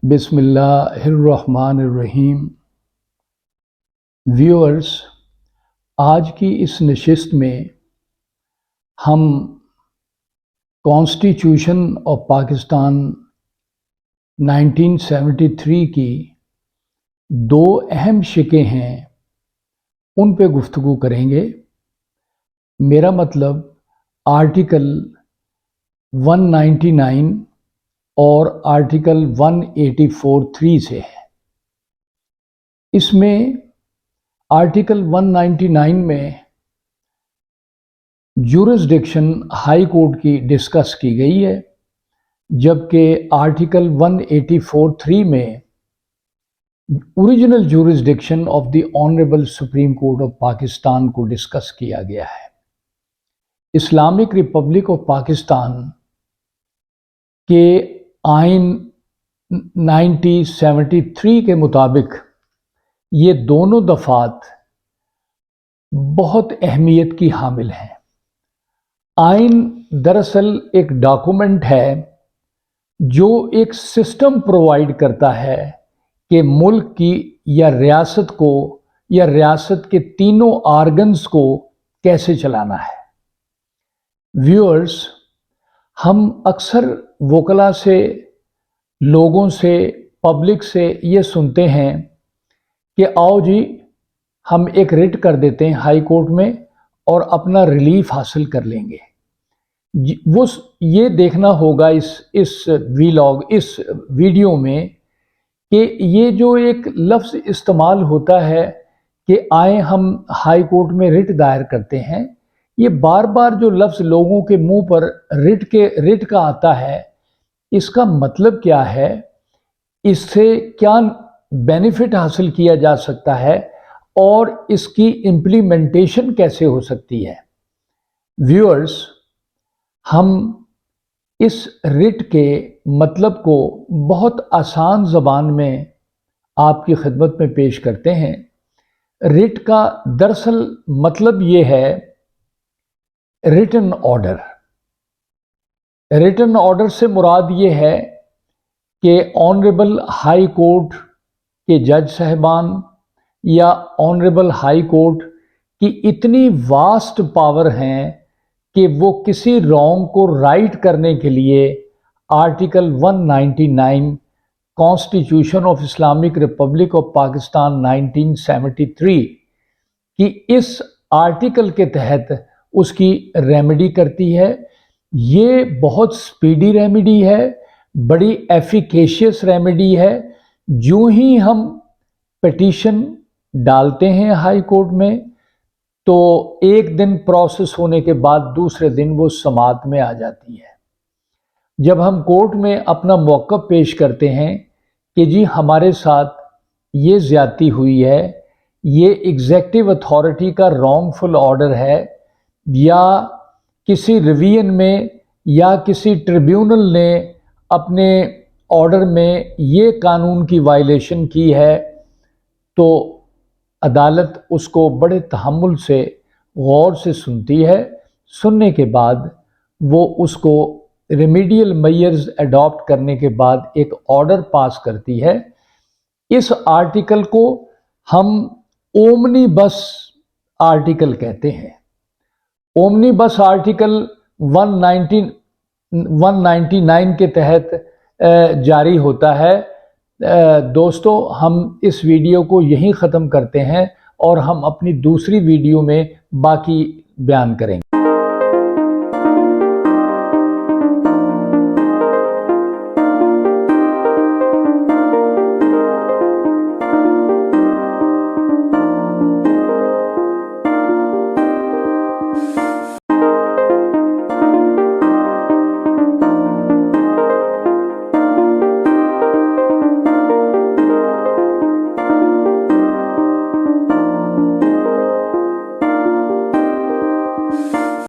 بسم اللہ الرحمن الرحیم۔ ویورز، آج کی اس نشست میں ہم کانسٹیٹیوشن آف پاکستان 1973 کی دو اہم شقیں ہیں ان پہ گفتگو کریں گے۔ میرا مطلب آرٹیکل 199 اور آرٹیکل 184(3) سے ہے۔ اس میں آرٹیکل 199 میں جورسڈکشن ہائی کورٹ کی ڈسکس کی گئی ہے، جبکہ آرٹیکل 184(3) میں original jurisdiction of the honourable supreme court of Pakistan کو ڈسکس کیا گیا ہے۔ اسلامک ریپبلک آف پاکستان کے آئین 1973 کے مطابق یہ دونوں دفعات بہت اہمیت کی حامل ہیں۔ آئین دراصل ایک ڈاکومنٹ ہے جو ایک سسٹم پرووائیڈ کرتا ہے کہ ملک کی یا ریاست کو یا ریاست کے تینوں آرگنز کو کیسے چلانا ہے۔ ویورز، ہم اکثر وکلاء سے، لوگوں سے، پبلک سے یہ سنتے ہیں کہ آؤ جی ہم ایک ریٹ کر دیتے ہیں ہائی کورٹ میں اور اپنا ریلیف حاصل کر لیں گے۔ وہ یہ دیکھنا ہوگا اس ویڈیو میں کہ یہ جو ایک لفظ استعمال ہوتا ہے کہ آئیں ہم ہائی کورٹ میں ریٹ دائر کرتے ہیں، یہ بار بار جو لفظ لوگوں کے منہ پر ریٹ کا آتا ہے، اس کا مطلب کیا ہے، اس سے کیا بینیفٹ حاصل کیا جا سکتا ہے اور اس کی امپلیمنٹیشن کیسے ہو سکتی ہے۔ ویورز، ہم اس ریٹ کے مطلب کو بہت آسان زبان میں آپ کی خدمت میں پیش کرتے ہیں۔ ریٹ کا دراصل مطلب یہ ہے ریٹن آرڈر۔ ریٹن آرڈر سے مراد یہ ہے کہ آنریبل ہائی کورٹ کے جج صاحبان یا آنریبل ہائی کورٹ کی اتنی واسٹ پاور ہیں کہ وہ کسی رانگ کو رائٹ کرنے کے لیے article 199 constitution of Islamic republic of Pakistan 1973 کی اس آرٹیکل کے تحت اس کی ریمیڈی کرتی ہے۔ یہ بہت سپیڈی ریمیڈی ہے، بڑی ایفیکیشیس ریمیڈی ہے۔ جو ہی ہم پٹیشن ڈالتے ہیں ہائی کورٹ میں تو ایک دن پروسیس ہونے کے بعد دوسرے دن وہ سماعت میں آ جاتی ہے۔ جب ہم کورٹ میں اپنا موقف پیش کرتے ہیں کہ جی ہمارے ساتھ یہ زیادتی ہوئی ہے، یہ ایگزیکٹو اتھارٹی کا رانگ فل آرڈر ہے، یا کسی ریویژن میں یا کسی ٹریبیونل نے اپنے آرڈر میں یہ قانون کی وائلیشن کی ہے، تو عدالت اس کو بڑے تحمل سے، غور سے سنتی ہے۔ سننے کے بعد وہ اس کو ریمیڈیل میئرز اڈاپٹ کرنے کے بعد ایک آرڈر پاس کرتی ہے۔ اس آرٹیکل کو ہم اومنی بس آرٹیکل کہتے ہیں۔ اومنی بس آرٹیکل 199 کے تحت جاری ہوتا ہے۔ دوستو، ہم اس ویڈیو کو یہیں ختم کرتے ہیں اور ہم اپنی دوسری ویڈیو میں باقی بیان کریں گے۔